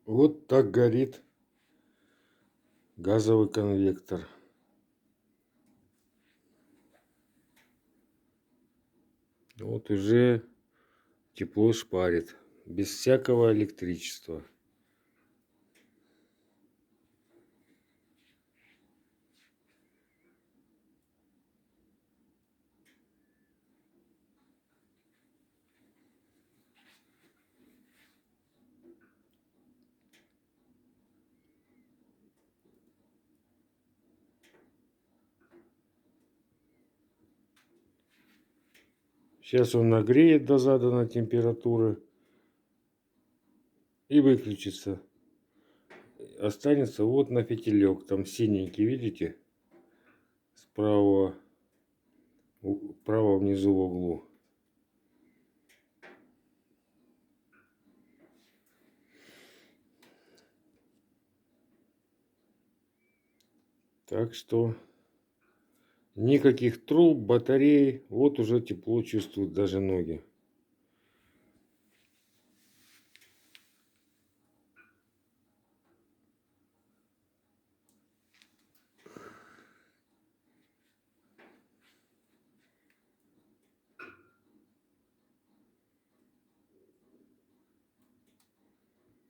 Вот так горит газовый конвектор. Вот уже тепло шпарит, без всякого электричества. Сейчас он нагреет до заданной температуры и выключится. Останется вот на фитилек, там синенький, видите? Справа, право внизу в углу. Так что никаких труб, батарей. Вот уже тепло чувствуют даже ноги.